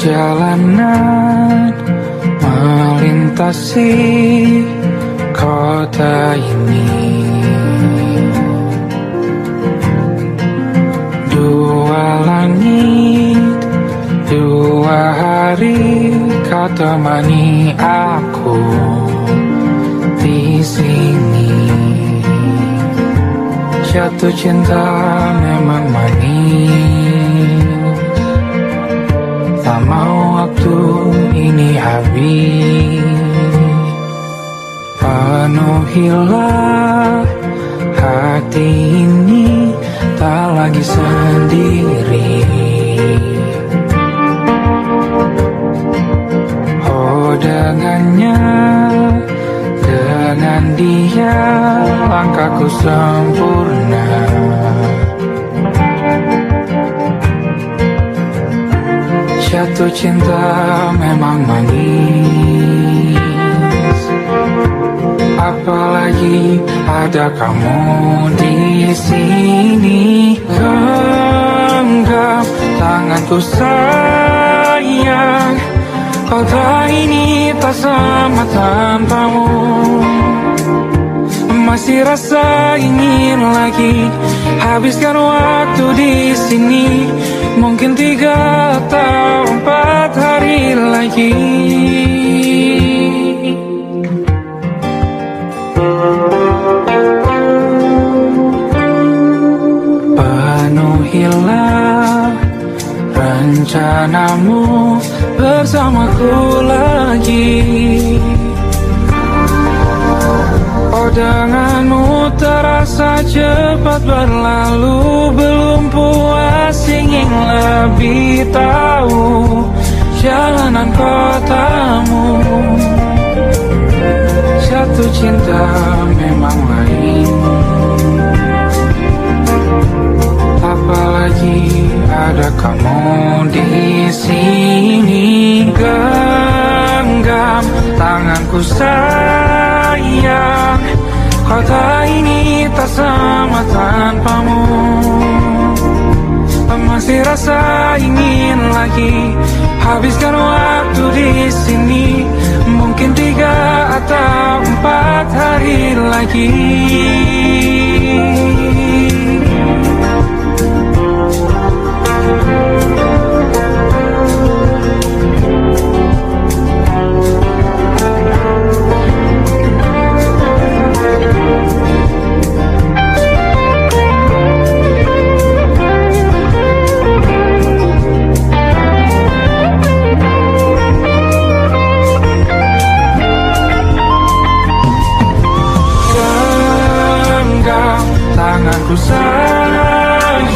Perjalanan melintasi kota ini, dua langit, dua hari kau temani aku di sini. Jatuh cinta memang manis, tak mau waktu ini habis. Penuhilah hati ini, tak lagi sendiri. Oh, dengannya, dengan dia langkahku sempurna. Jatuh cinta memang manis, apalagi ada kamu di sini. Genggam tanganku sayang, kota ini tak sama tanpamu. Masih rasa ingin lagi habiskan waktu di sini. Mungkin 3 atau 4 hari lagi. Penuhilah rencanamu bersamaku lagi. Oh, denganmu terasa cepat berlalu. Belum puas ingin lebih tahu jalanan kotamu. Jatuh cinta memang lain, apalagi ada kamu di sini. Genggam tanganku sayang, kota ini tak sama tanpamu. Masih rasa ingin lagi habiskan waktu di sini. Mungkin 3 atau 4 hari lagi. Tanganku sayang,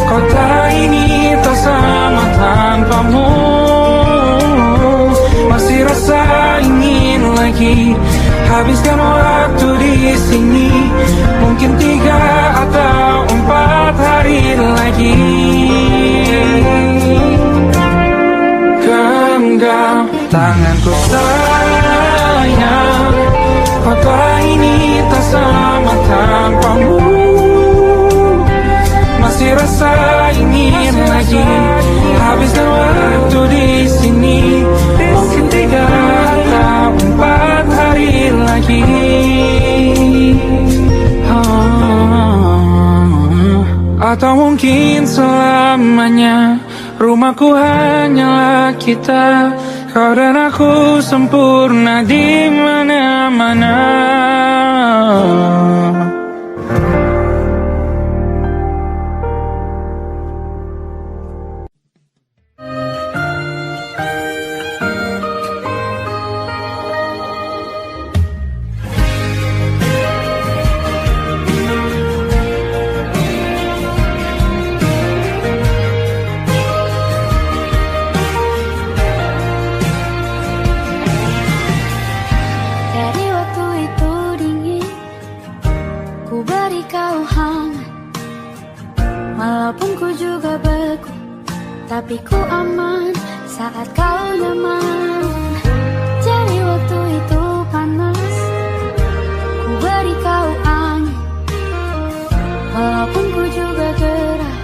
kota ini tak sama tanpamu. Masih rasa ingin lagi habiskan waktu di sini. Mungkin 3 atau 4 hari lagi. Genggam tanganku sayang, kota ini tak sama tanpamu. Masih rasa ingin lagi habiskan waktu di sini. Mungkin 3 atau 4 hari lagi. Atau mungkin selamanya. Rumahku hanyalah kita, kau dan aku sempurna di mana-mana. Walaupun ku juga beku, tapi ku aman saat kau nyaman. Jadi waktu itu panas, ku beri kau angin. Walaupun ku juga gerah,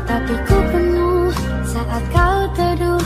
tapi ku penuh saat kau teduh.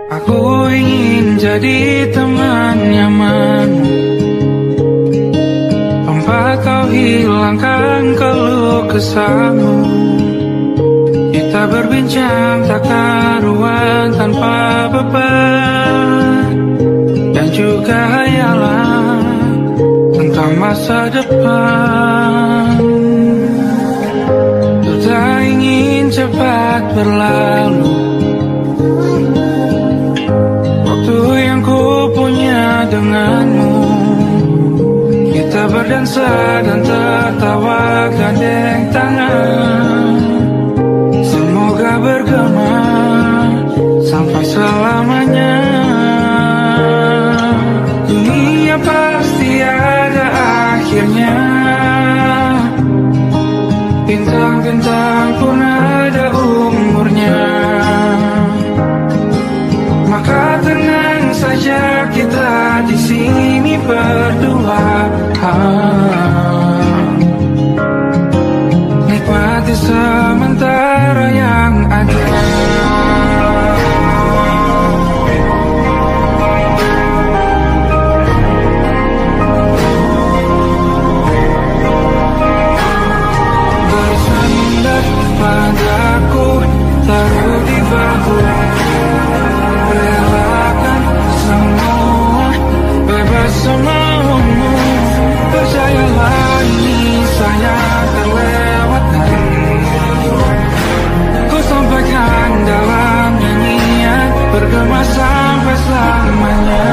Aku ingin jadi teman nyaman, tempat kau hilangkan keluh kesahmu. Kita berbincang tak karuan tanpa beban, dan juga hayalan tentang masa depan. Ku tak ingin cepat berlalu waktu yang ku punya denganmu. Kita berdansa dan tertawa gandeng tangan, semoga bergema sampai selamanya. Dunia pasti ada akhirnya, bintang-bintang pun ada umurnya. Maka tenang saja kita di sini berdua, nikmati sementara yang ada. Bersandar padaku, taruh di bahu, relakan semua, bebas semaumu. Percayalah ini saya terlewatkan, ku sampaikan dalam nyanyian, bergema sampai selamanya.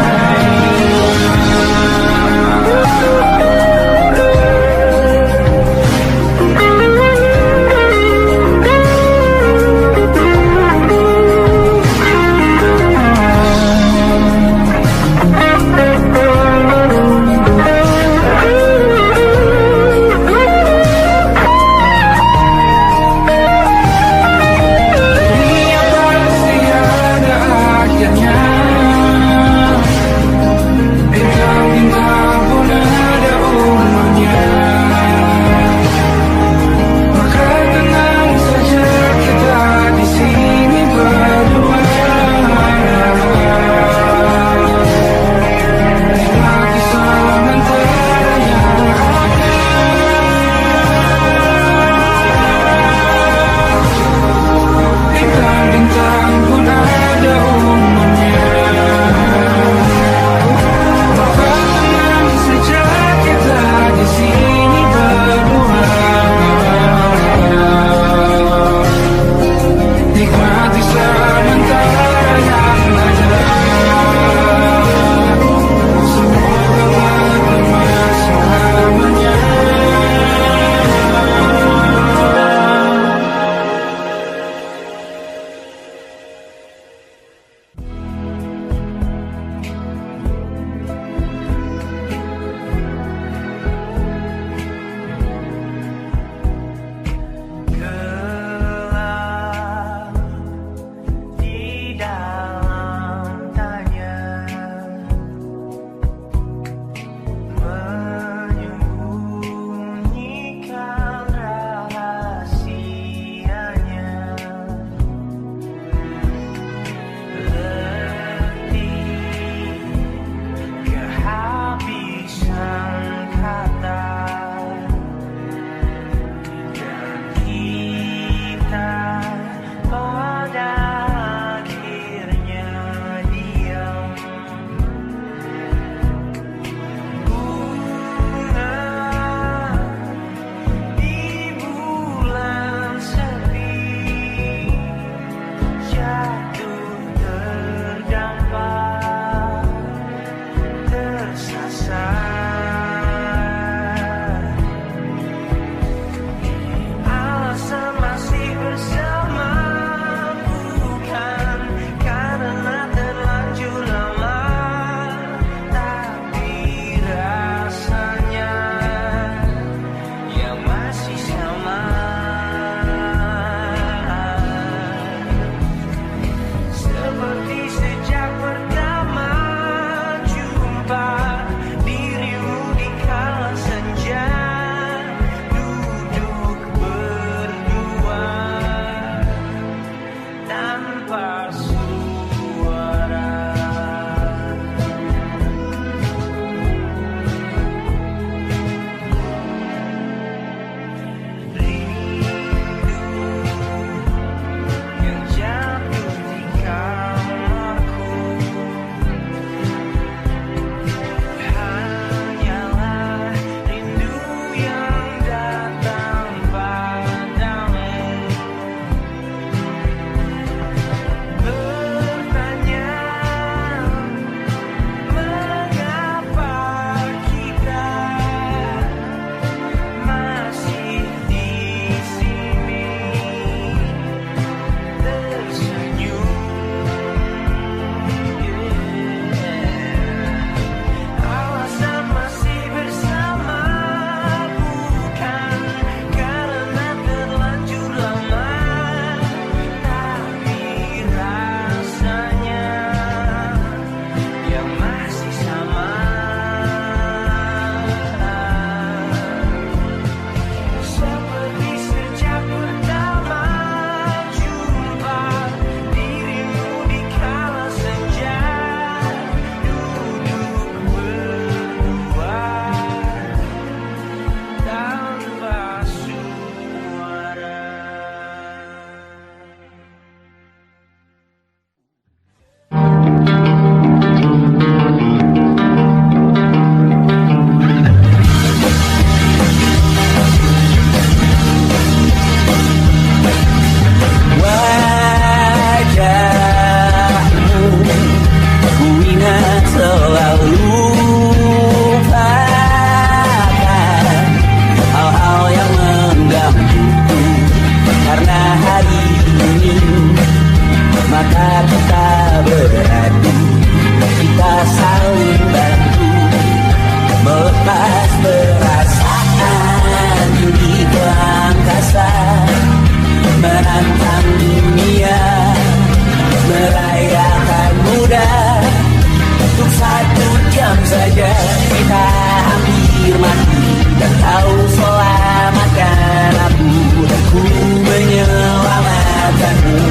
saja kita hampir mati, dan kau selamatkan aku, dan ku menyelamatkanmu.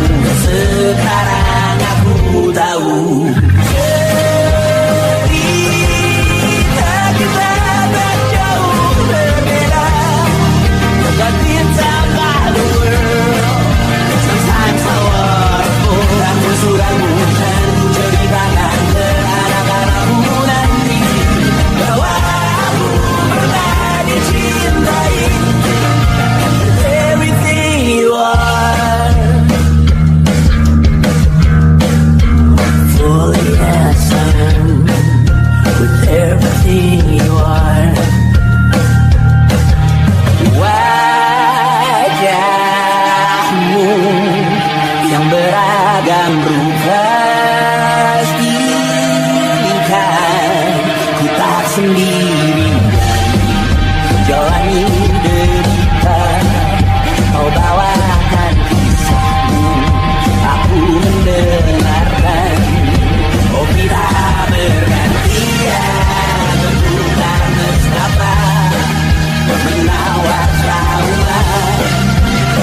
Sekarang aku tahu cerita kita tak jauh berbeda. But it's about the world. Sometimes I wonder, ramu-ramu dan ku ceritakan ke anak-anakku nanti bahwa aku pernah dicintai. Everything you are, fully as I am, with everything you are. Wajahmu yang beragam rupa pastikan ku tak sendiri jalani derita. Kau bawakan kisahmu, aku mendengarkan. Oh kita bergantian bertukar mesra menawar trauma,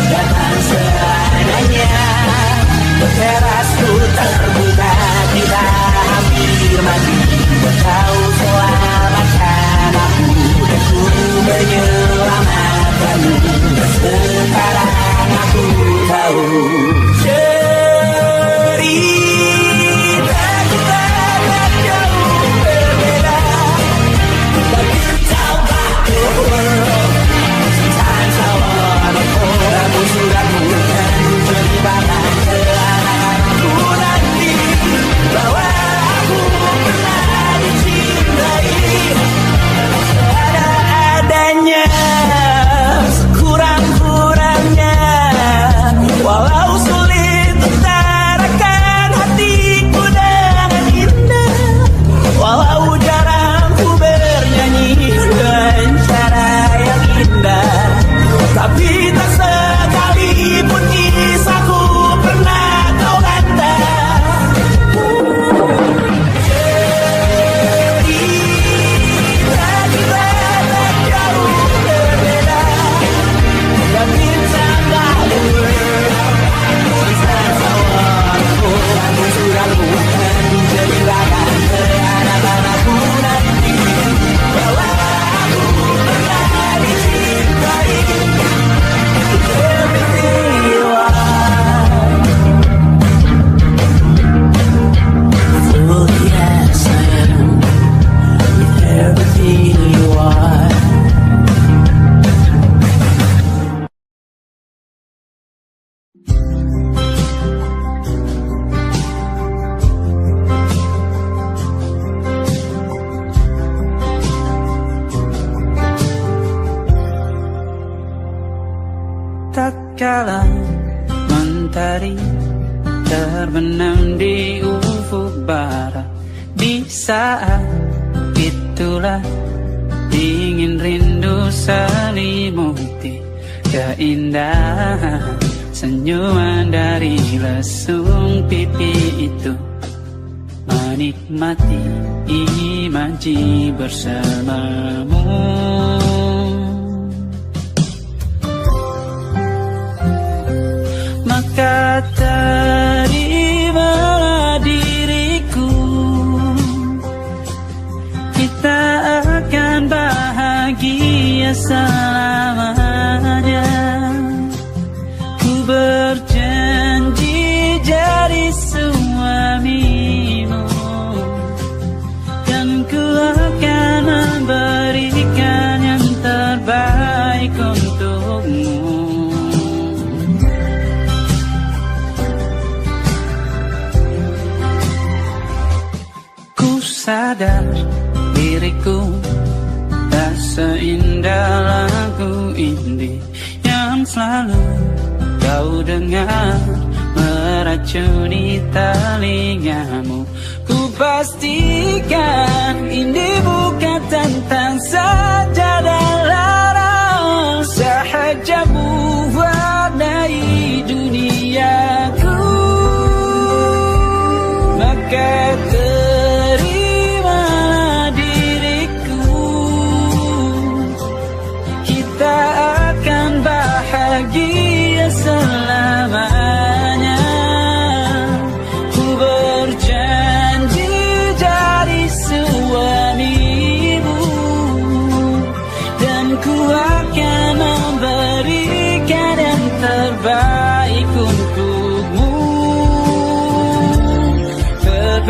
datang seadanya. Terasku terbuka, kita hampir mati, kau selamatkan aku, dan ku menyelamatkanmu. Sekarang aku tahu cerita kita tak jauh berbeda. But it's about the world. Sometimes I wanna fall. Ramu-ramu dan ceritakan ke anak-anakku nanti bahwa aku pernah dicintai. Ada-adanya, kurang-kurangnya, walau sulit utarakan hatiku dengan indah, walau jarang ku bernyanyi dengan cara yang indah, tapi tak sekalipun kisahku pernah kau kata. Cerita kita tak jauh berbeda, dan bintanglah the world. Sometimes I wanna ramu-ramu dan ceritakan ke anak-anakku nanti bahwa aku pernah dicintai. Everything you are, fully as I am, with everything you are. Tak kala mentari terbenam di ufuk barat, di saat itulah dingin rindu selimuti keindahan senyuman dari lesung pipi itu, menikmati imaji bersamamu. Maka terimalah diriku, kita akan bahagia selamanya. Ku berjanji jadi suamimu, dan ku akan memberikan yang terbaik untukmu. Sadar diriku tak seindah lagu indie yang selalu kau dengar meracuni telingamu. Ku pastikan indie bukan tentang sajadah larang, sahaja mewarnai duniaku. Maka terimalah diriku,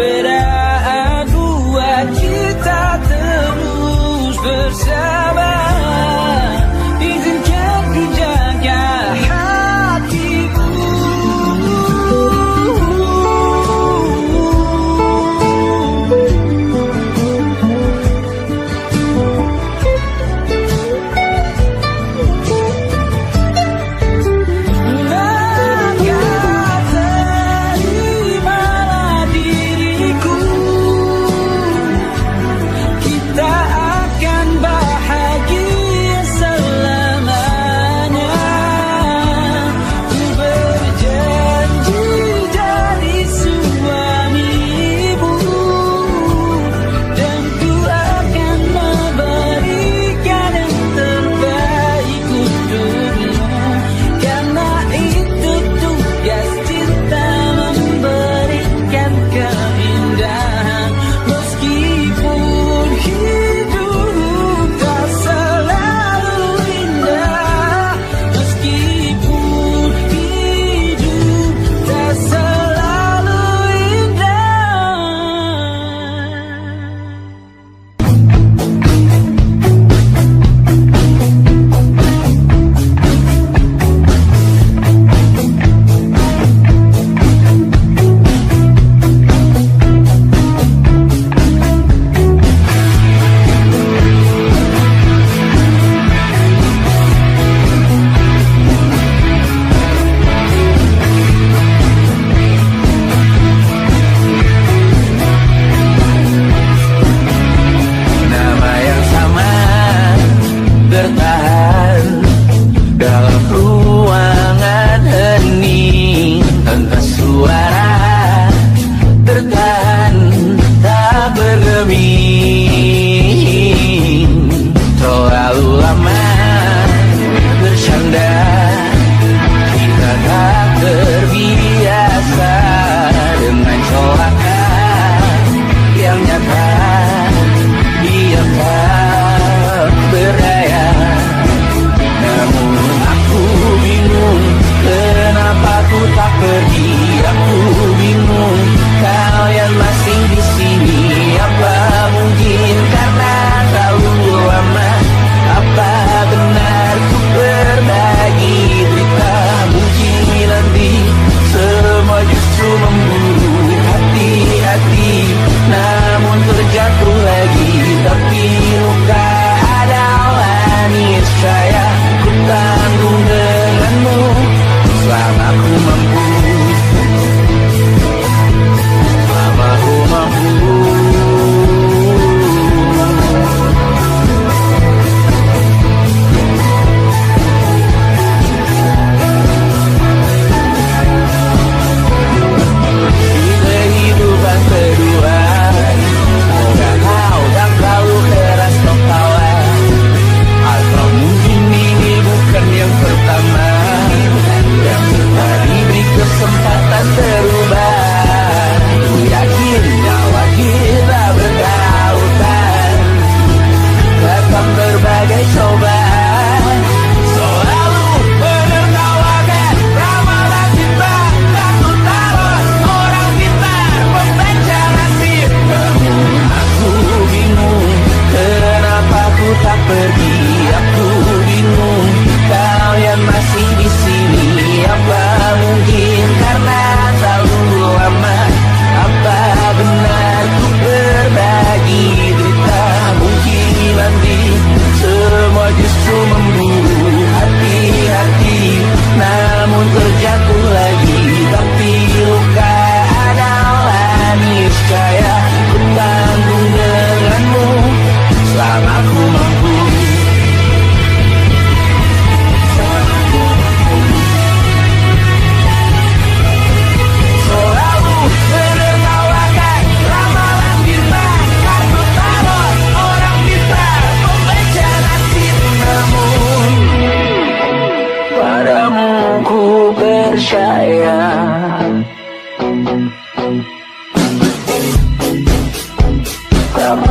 berbeda, buat kita terus bersama. Izinkan ku jaga hatimu.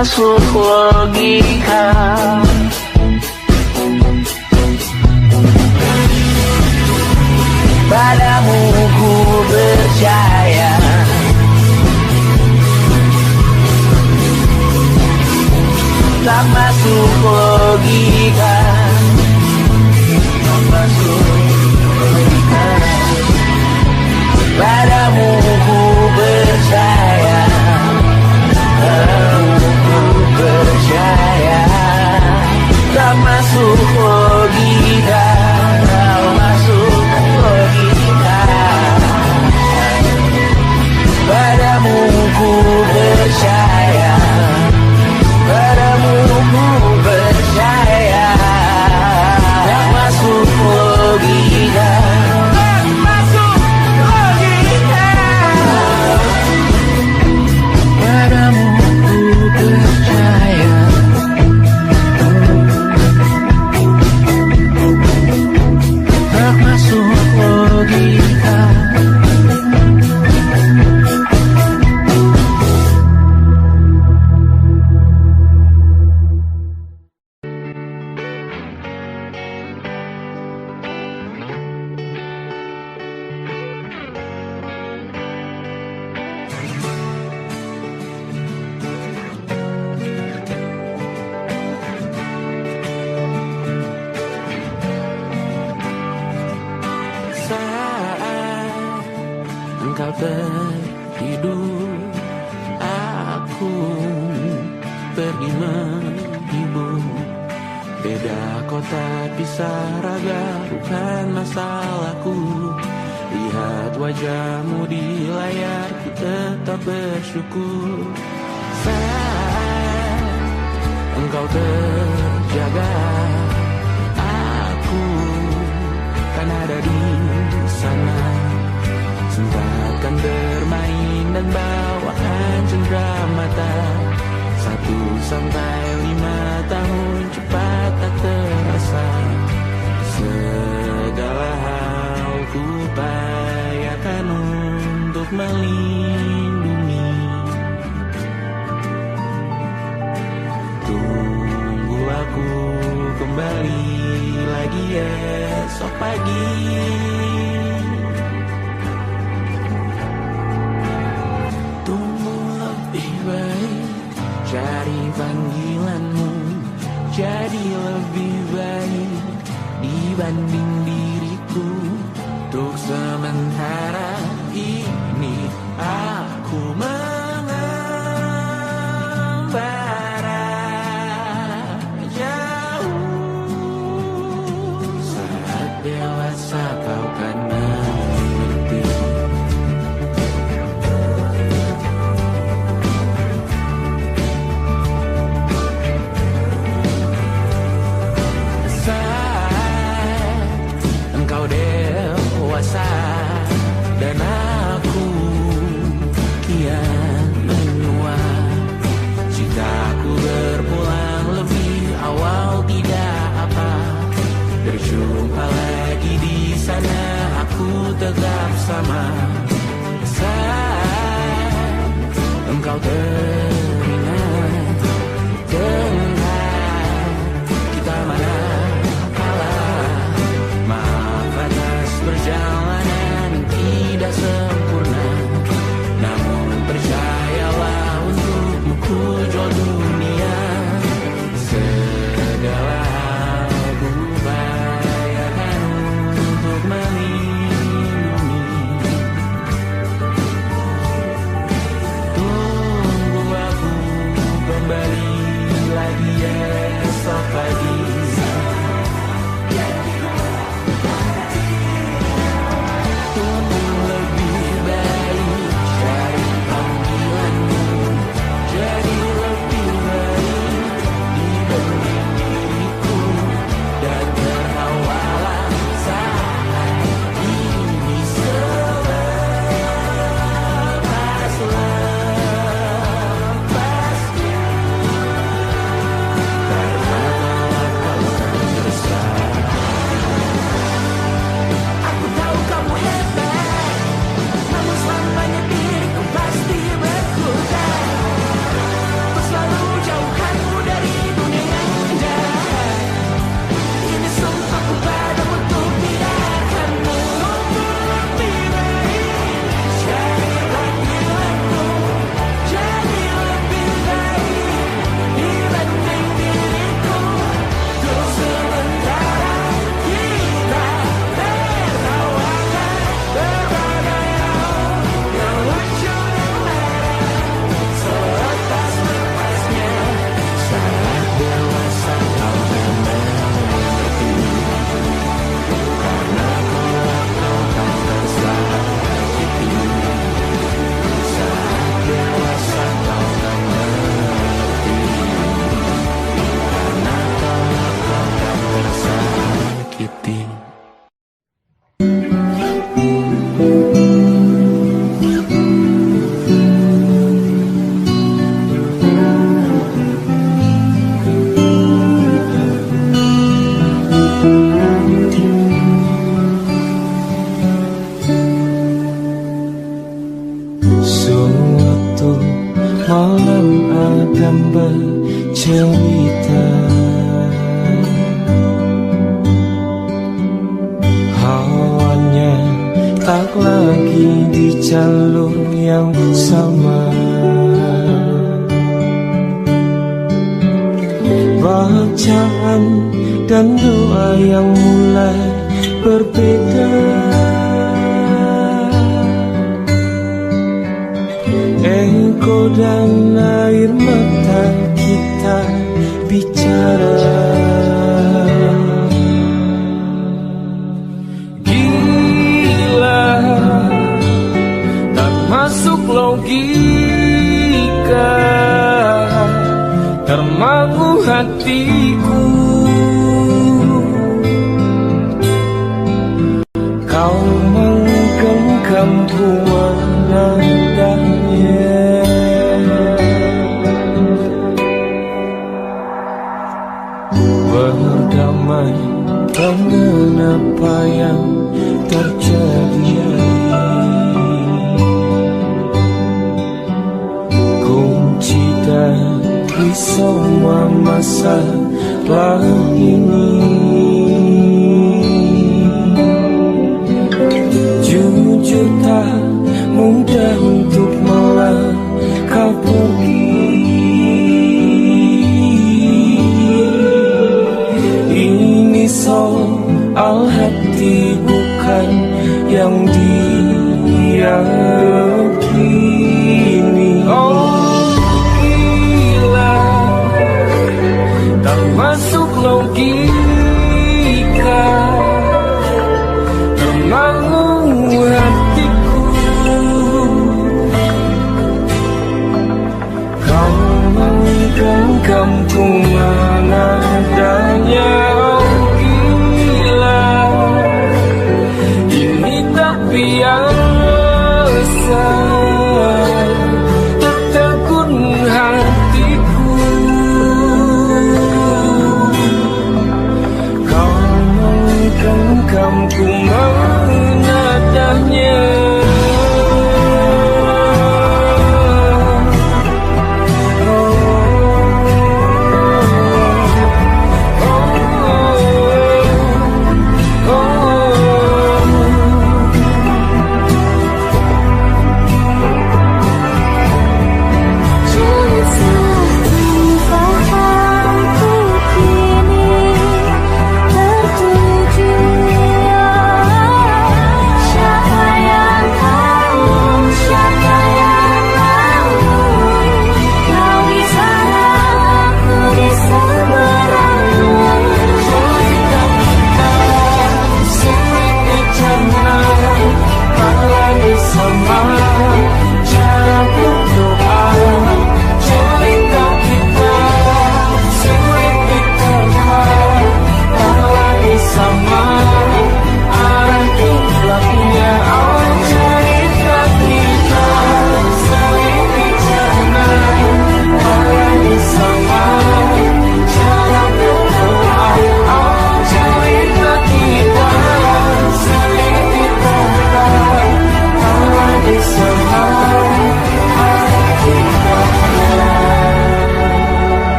masuk logika. Padamu ku percaya, tak masuk logika, tak masuk logika. Padamu ku percaya, padamu ku percaya. Tak masuk logika, tak masuk logika. Padamu ku percaya, padamu ku percaya. Tak masuk logika, tak masuk logika. Padamu ku percaya, tak masuk logika. Saat engkau tertidur, aku pergi menghibur. Beda kota pisah raga bukan masalahku. Lihat wajahmu di layar, ku tetap bersyukur. Saat engkau terjaga, aku kan ada di sana. Sempatkan bermain dan bawakan cendera mata. 1-5 tahun cepat tak terasa. Segala hal ku upayakan untuk melindungi. Tunggu aku kembali lagi esok pagi. Tunggu lebih baik, cari panggilanmu jadi lebih baik dibanding diriku. Untuk sementara ini aku mengembara jauh. Saat dewasa kau kan mengerti. Engkau dewasa dan aku kian menua. Jikaku berpulang lebih awal tidak apa. Berjumpa lagi di sana, aku tetap sama. Saat engkau teringat tentang kita mana perjalanan tidak sempurna, namun percayalah untukmu ku jual dunia. Segala hal ku upayakan untuk melindungi. Tunggu malam Adam bercerita. Hawanya tak lagi di jalur yang sama. Bacaan dan doa yang mulai berbeda. Ego dan air mata kita bicara. Gila, tak masuk logika, termangu hatiku. Kau menggenggam bunga nadanya. Berdamai dengan apa yang terjadi. Kunci dari semua masalah ini. Jujur tak mudah untuk melangkah pergi. Ini soal hati bukan yang diyakini. Oh gila, tak masuk logika, termangu hatiku. Kau menggenggam bunga nadanya. Oh gila, ini tak biasa, tertegun hatiku. Kau menggenggam bunga nadanya.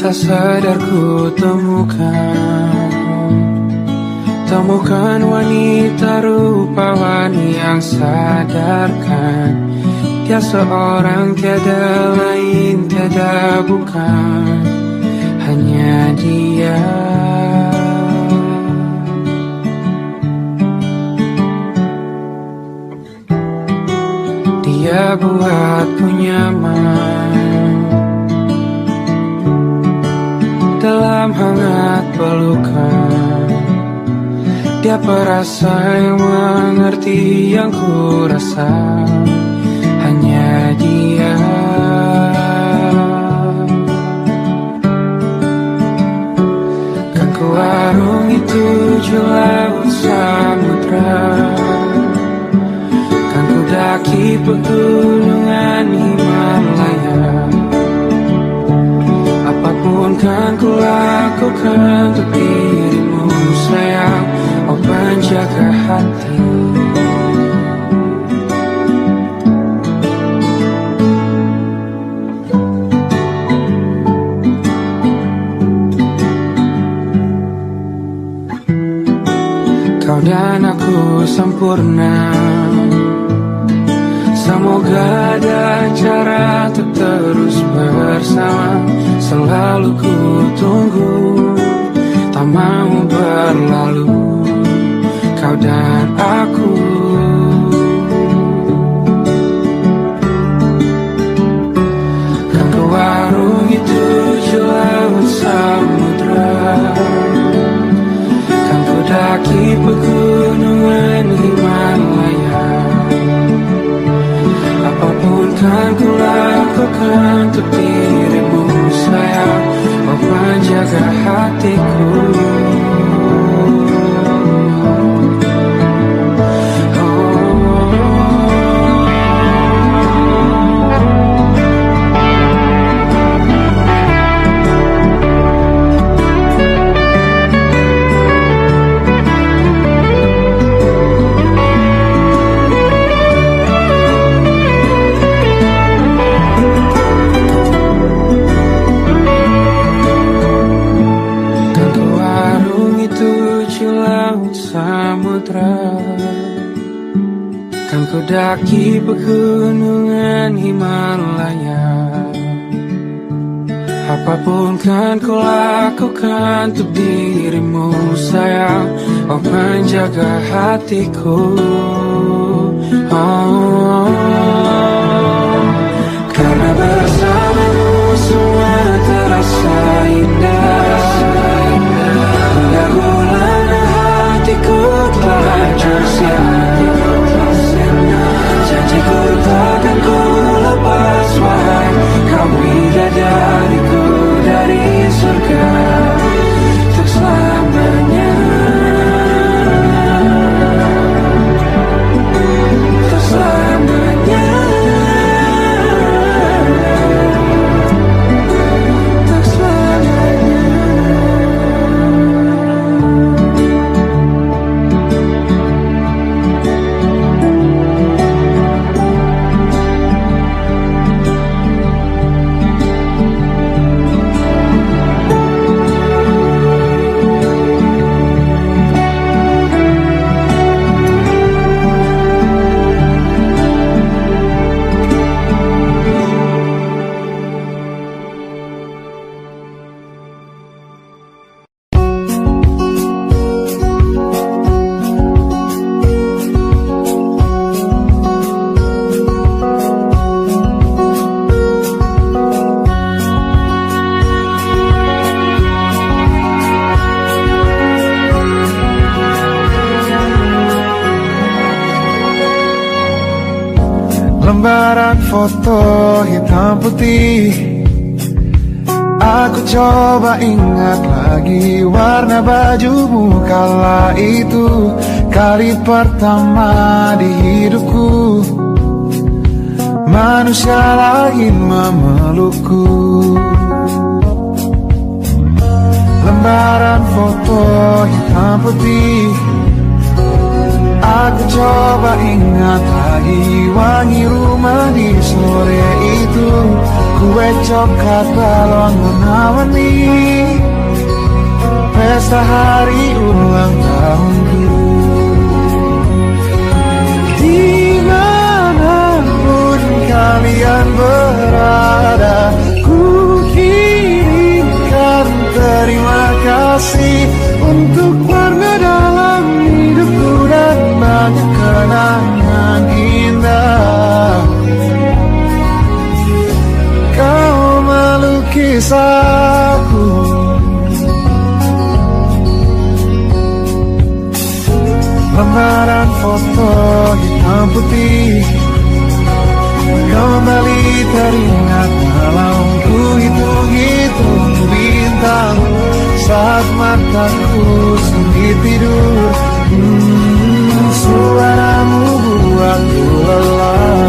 Tak sadar ku temukan wanita rupawan yang sadarkan dia seorang, tiada lain, tiada bukan, hanya dia. Dia buatku nyaman dalam hangat pelukan. Dia perasa yang mengerti yang ku rasa, hanya dia. Kan ku arungi 7 laut samudra, kan ku daki pegunungan Himalaya. Apapun kan ku lakukan untuk dirimu sayang, oh penjaga hati. Kau dan aku sempurna, semoga ada cara untuk terus bersama. Selalu ku tunggu, tak mau berlalu, kau dan aku. Kan ku warungi tujuh laut samudra, kan ku daki pegunungan Himalaya. Apapun kan ku lakukan untuk dirimu sayang, oh penjaga hatiku. Kan ku daki pegunungan Himalaya. Apapun kan ku lakukan untuk dirimu sayang, oh penjaga hatiku. Oh, karena bersamamu semua terasa indah. Gulana hatiku telah hancur sia-sia. Janjiku takkan ku lepas, wahai kau bidadariku dari surga untuk selamanya, untuk selamanya, untuk selamanya. Lembaran foto hitam putih, aku coba ingat lagi warna bajumu kala itu. Kali pertama di hidupku, manusia lain memelukku. Lembaran foto hitam putih, aku coba ingat lagi wangi rumah di sore itu. Kue coklat balon warna-warni, pesta hari ulang tahunku. Dimanapun kalian berada, ku kirimkan terima kasih untuk warna dalam hidupku dan banyak kenangan indah. Kau melukis aku, lembaran foto hitam putih, kembali teringat malam ku hitung-hitung bintang saat mataku sunyi tidur. Suaramu buatku lelah.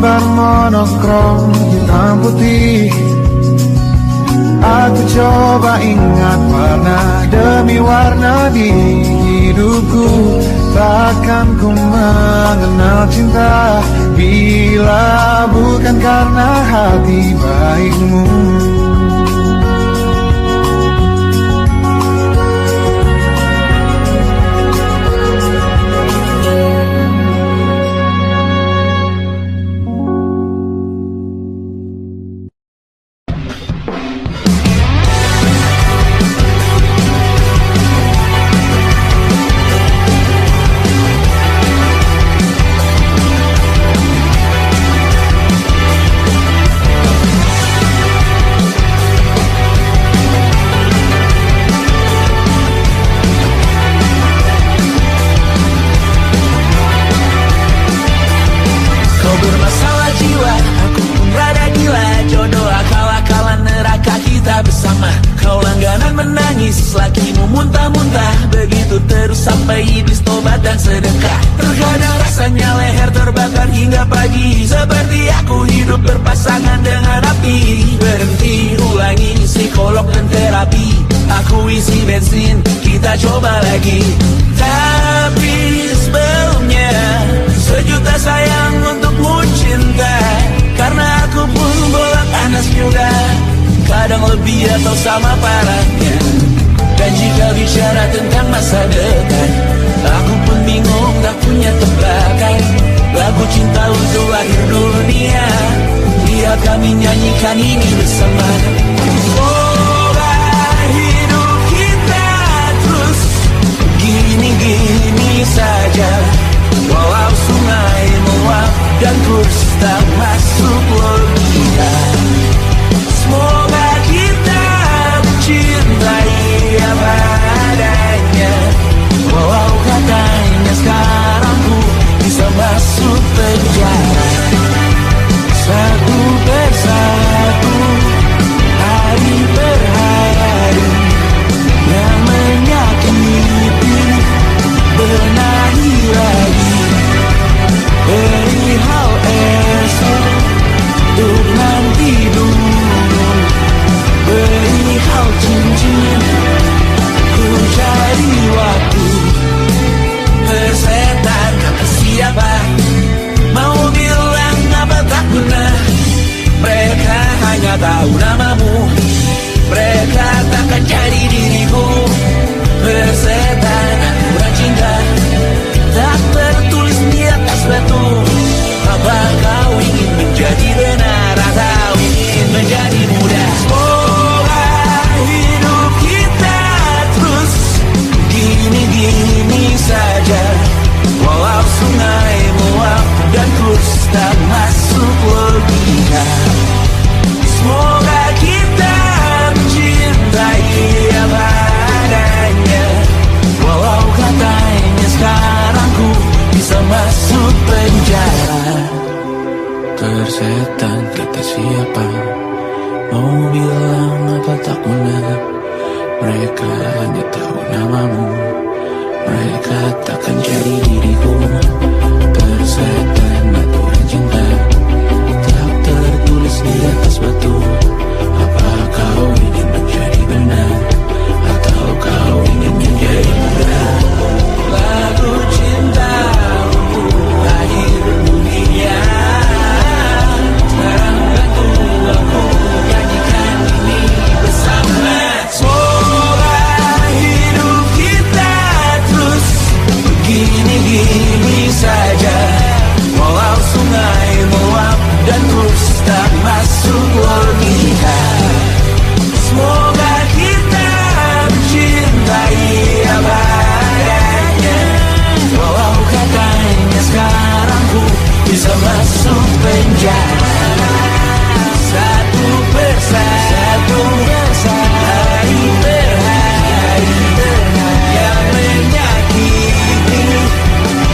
ban monokrom hitam putih. Aku coba ingat warna demi warna di hidupku. Takkan ku mengenal cinta bila bukan karena hati baikmu.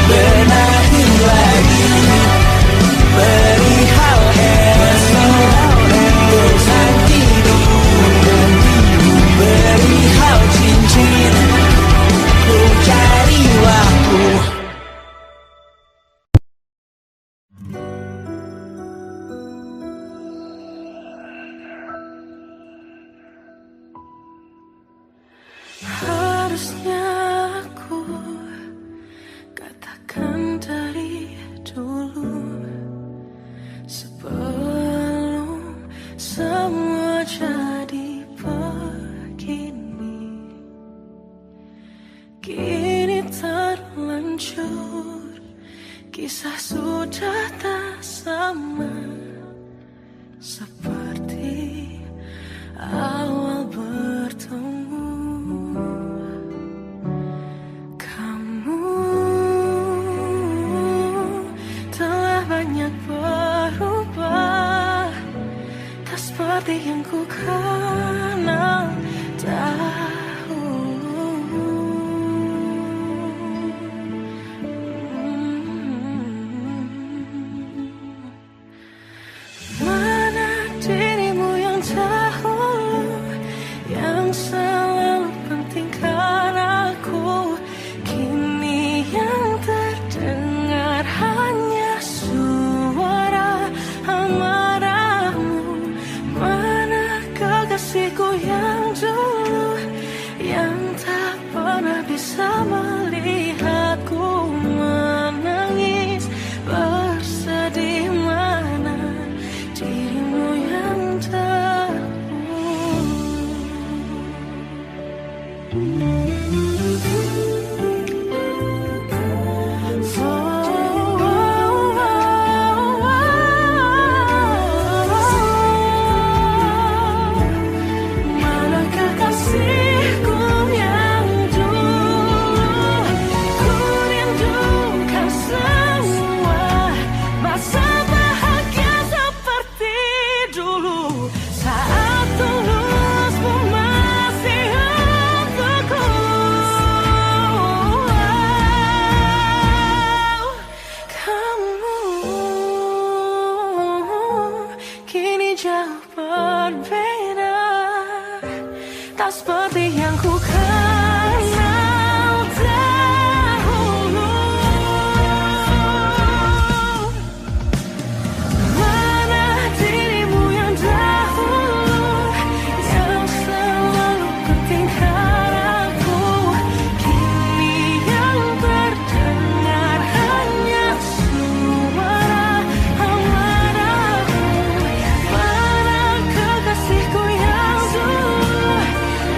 Benahi Kisah sudah tak sama seperti awal bertemu. Kamu telah banyak berubah, tak seperti yang ku kenal dahulu. Mana dirimu yang dahulu, yang selalu pentingkan aku. Kini yang terdengar hanya suara amarahmu. Mana kekasihku yang dulu, yang tak pernah bisa melihatku menangis bersedih. Mana dirimu yang mana kekasihku yang dulu, ku rindukan semua masa bahagia seperti dulu, saat tulusmu masih untukku. Kamu kini jauh berbeda, tak seperti yang ku kenal dahulu. Mana dirimu yang dahulu, yang selalu pentingkan aku. Kini yang terdengar hanya suara amarahmu. Mana kekasihku yang dulu,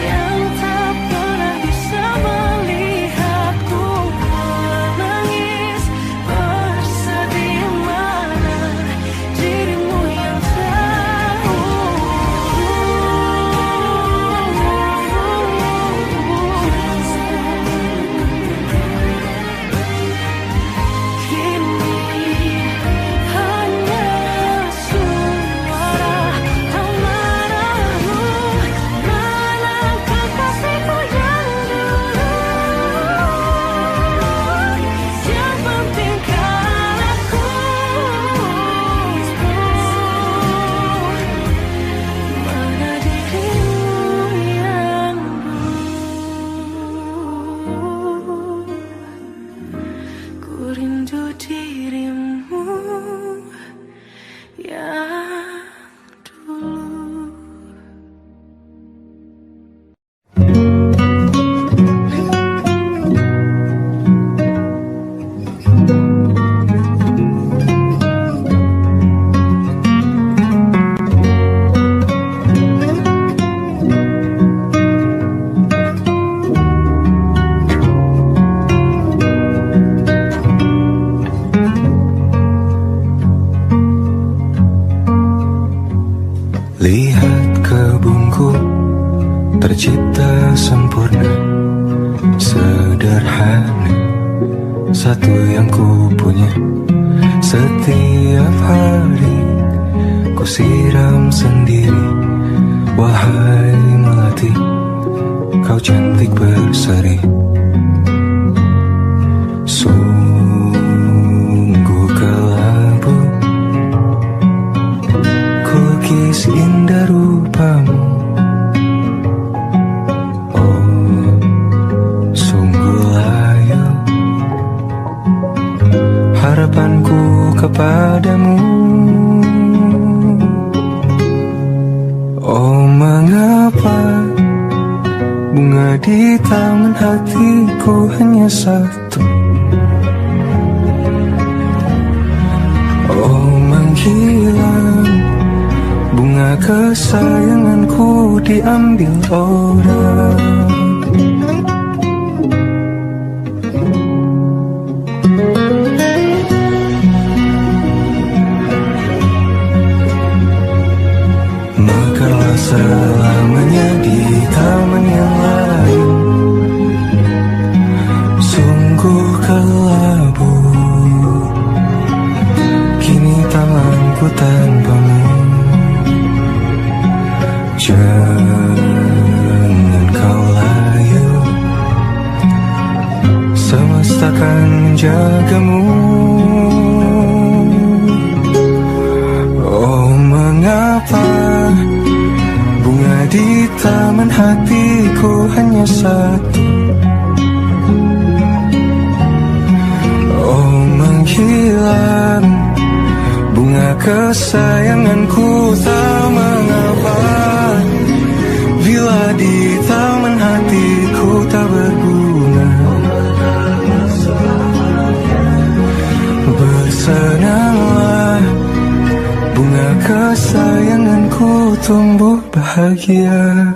yang tak pernah bisa melihatku menangis bersedih. Mana dirimu yang kini hanya suara amarahmu. Mana kekasihku yang dulu, yang pentingkan aku. Mana dirimu yang dulu, ku rindu dirimu yang dulu. Lihat kebunku tercipta sempurna, sederhana, satu yang ku punya. Setiap hari ku siram sendiri. Wahai melati, kau cantik berseri. Sungguh kelabu kukis indah rupamu. Oh, sungguh layu harapanku kepadamu. Oh, mengapa bunga di taman hatiku hanya satu? Oh, menghilang bunga kesayanganku diambil orang. selamanya di taman yang lain. Sungguh kelabu kini tanganku tanpamu. Jangan kau layu, semesta akan menjagamu. Oh, mengapa bunga di taman hatiku hanya satu? Oh, menghilang bunga kesayanganku, tak mengapa bila di taman hatiku tak berbunga. Bersenanglah bunga kesayanganku tumbuh bahagia.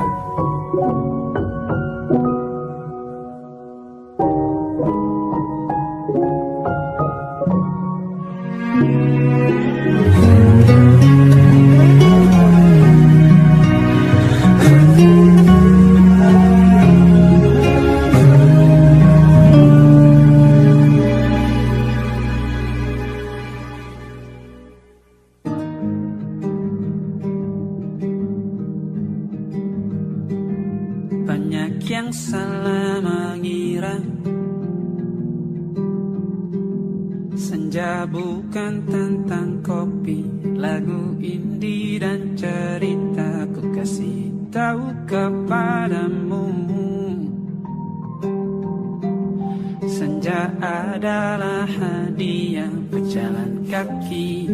Banyak yang salah mengira senja bukan tentang kopi, lagu indie dan cerita. Ku kasih tahu kepadamu, senja adalah hadiah berjalan kaki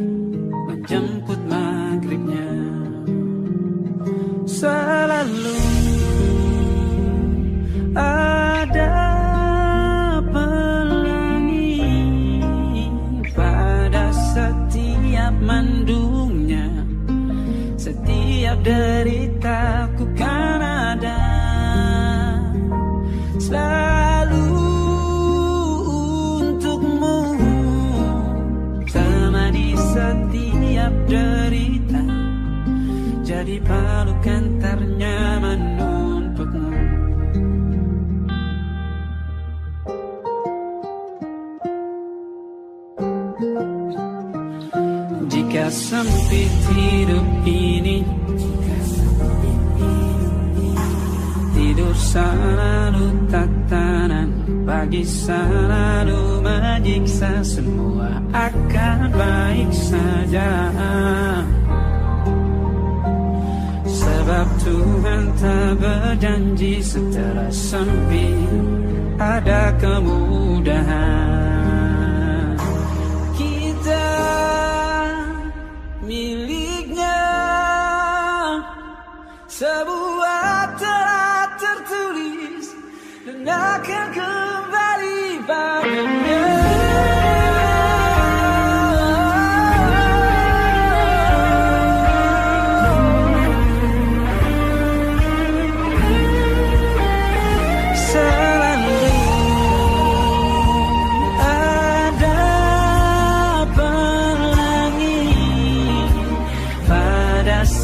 menjemput maghribnya. Selalu ada pelangi pada setiap mendungnya, setiap deritaku kan ada selalu untukmu, temani setiap derita, jadi pelukan ternyaman untukmu. Jika sempit hidup ini, tidur selalu tatanan, pagi selalu menyiksa, semua akan baik saja. Sebab Tuhan tak berjanji setelah sempit ada kemudahan. Kita miliknya sebuah telah tertulis dan akan kembali padanya.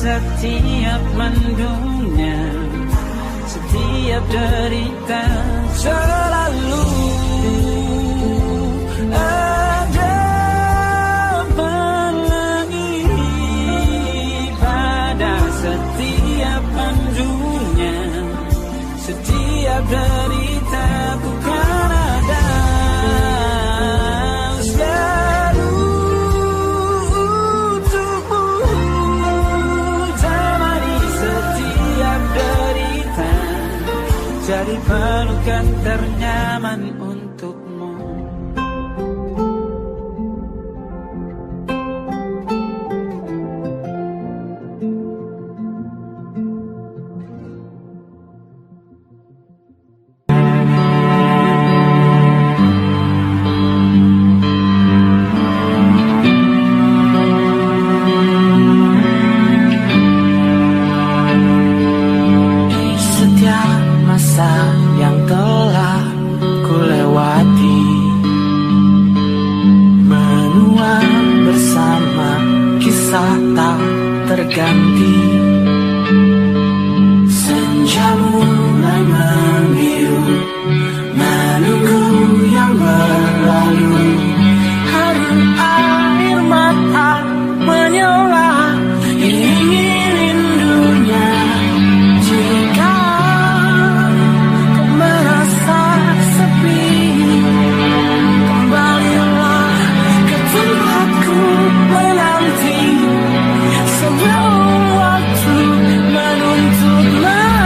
Setiap mendungnya, setiap derita, selalu ada pelangi pada setiap mendungnya, setiap derita bukan ada. Jadi pelukan ternyaman untukmu. Yang telah ku lewati, menua bersama kisah tak terganti. nanti sebelum waktu menuntut mati.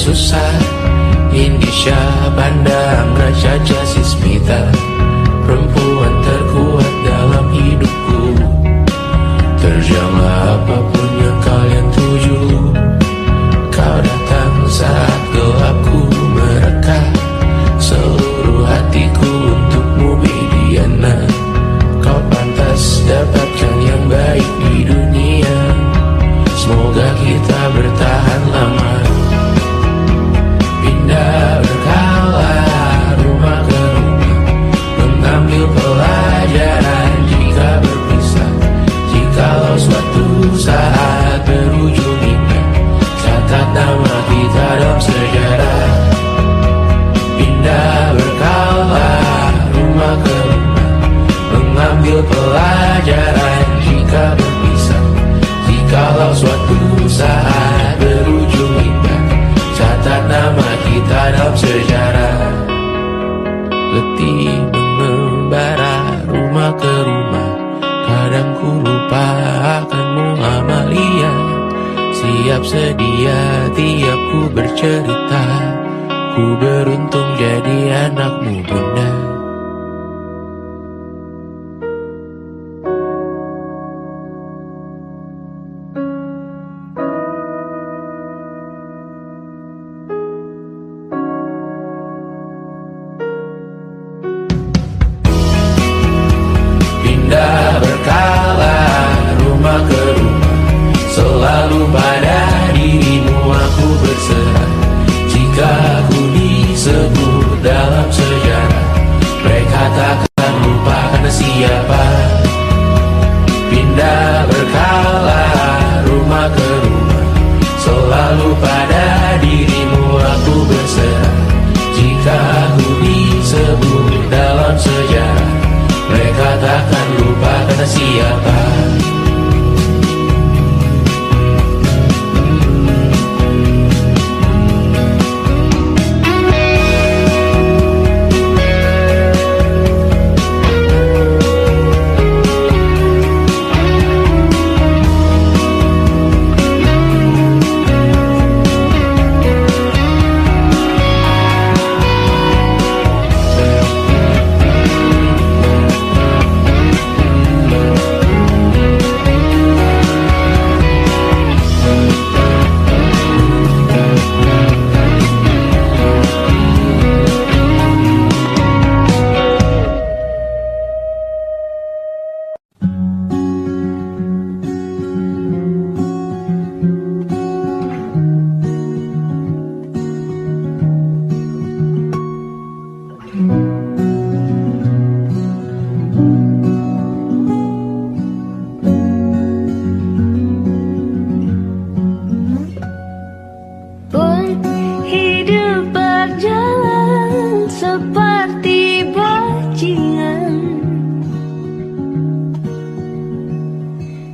susah Indonesia pandang raja Jasismita letih mengembara rumah ke rumah. Kadang ku lupa akanmu Amalia. Siap sedia tiap ku bercerita. Ku beruntung jadi anakmu bunda. Pindah berkala rumah ke rumah, selalu pada dirimu aku berserah. Jika ku disebut dalam sejarah, mereka takkan lupa karena siapa. Pindah berkala rumah ke rumah, selalu pada dirimu aku berserah. Jika ku disebut dalam sejarah, mereka takkan lupa karena siapa.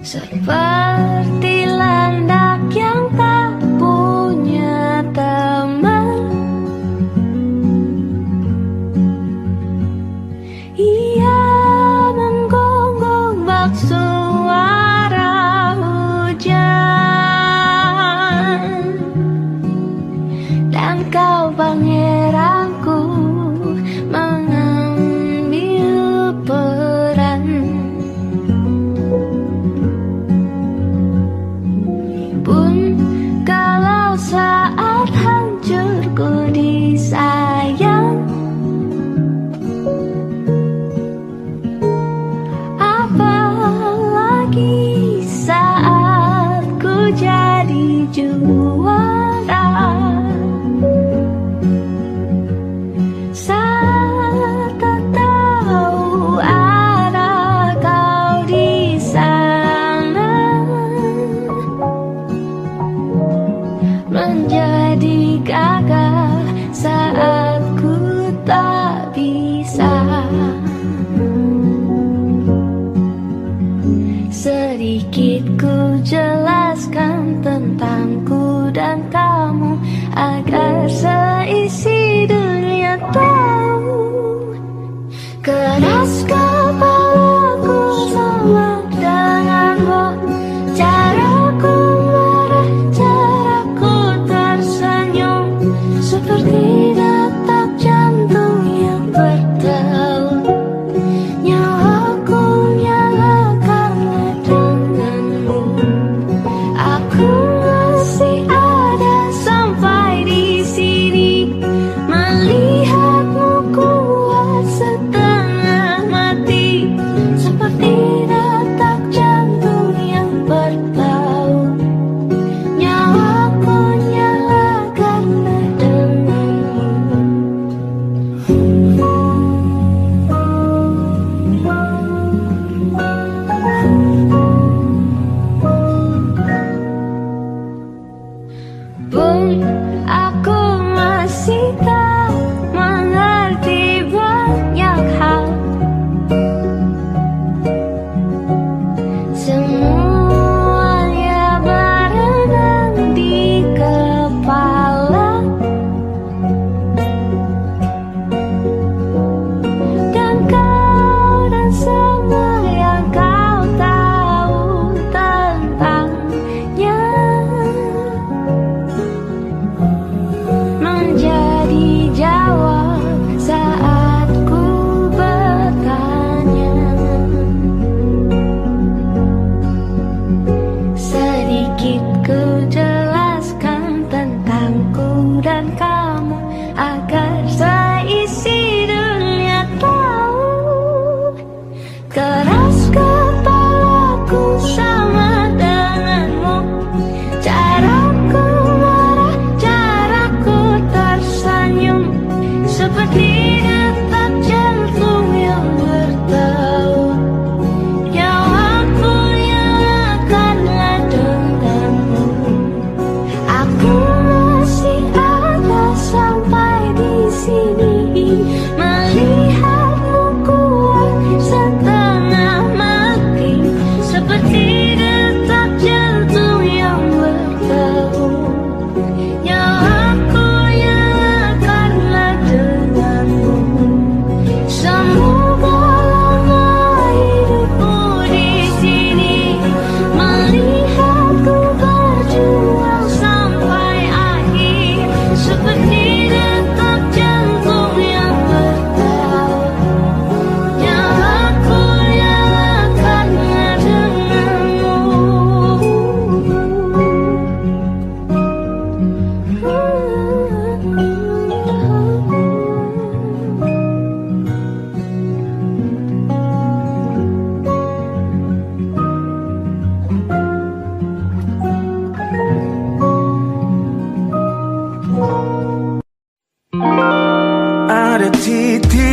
Seperti landak yang tak punya teman, ia menggonggong bak suara hujan. Dan kau pangeranku mengambil peran. Pun kalau saat hancurku disayang, apalagi saat ku jadi juara. Saat tak tahu ada kau di sana, menjadi gagah saat ku tak bisa. Sedikit ku jelaskan tentangku dan kamu, agar seisi dunia tahu. Keras kepalaku sama denganmu, caraku marah, caraku tersenyum, seperti detak jantung yang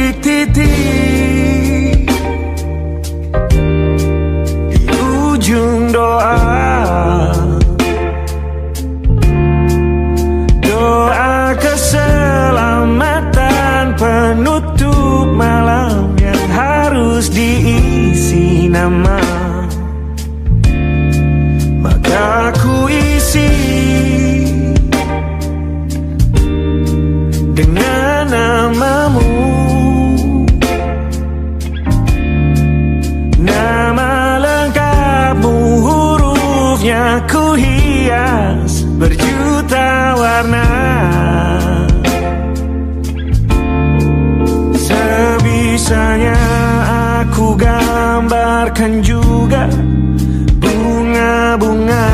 titik-titik di ujung doa, doa keselamatan penutup malam yang harus diisi nama. Maka ku isi dengan namamu, nama lengkapmu, hurufnya ku hias berjuta warna. Sebisanya aku gambarkan juga bunga-bunga,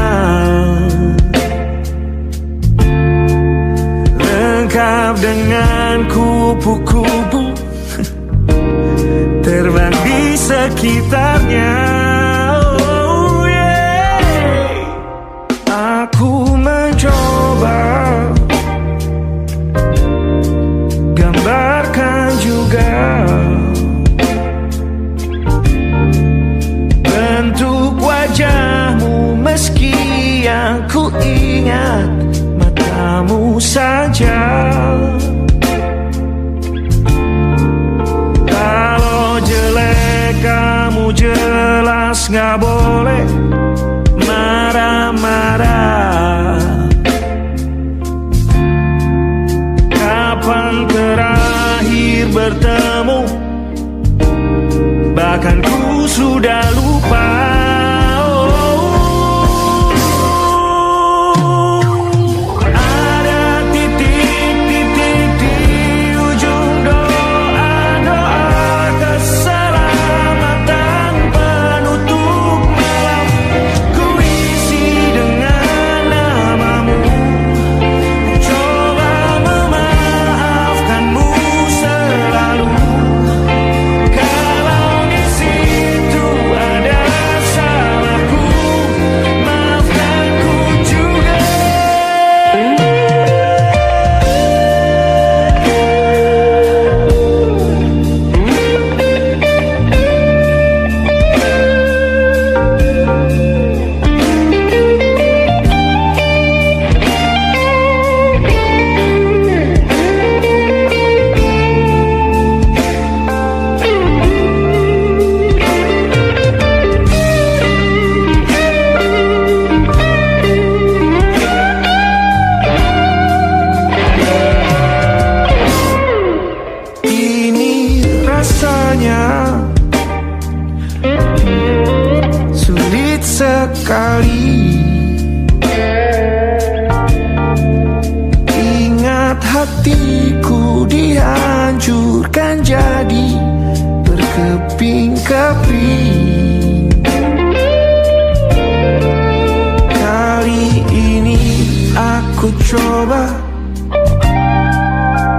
lengkap dengan kupu-kupu terbang di sekitarnya. Oh yeah. Aku mencoba gambarkan juga bentuk wajahmu, meski yang ku ingat matamu saja. Kalau jelek kamu jelas gak boleh marah-marah. Kapan terakhir bertemu, bahkan ku sudah lupa. Sulit sekali ingat hatiku dihancurkan jadi berkeping-keping. Kali ini aku coba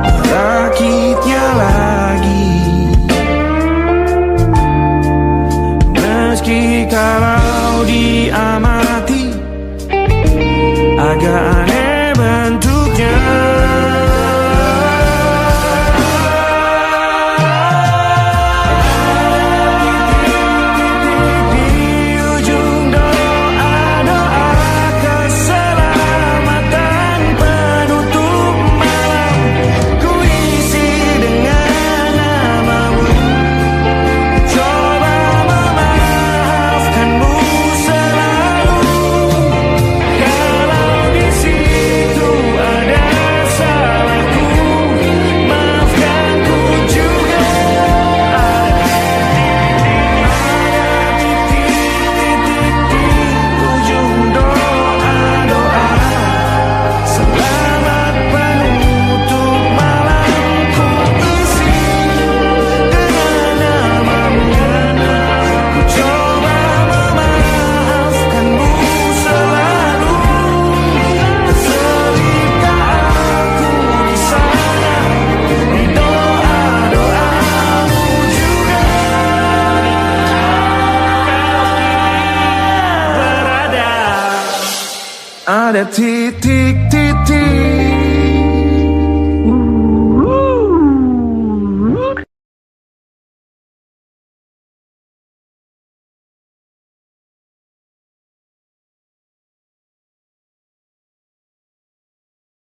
merakitnya lagi, meski kalau diamati agak aneh bentuknya. Ada titik-titik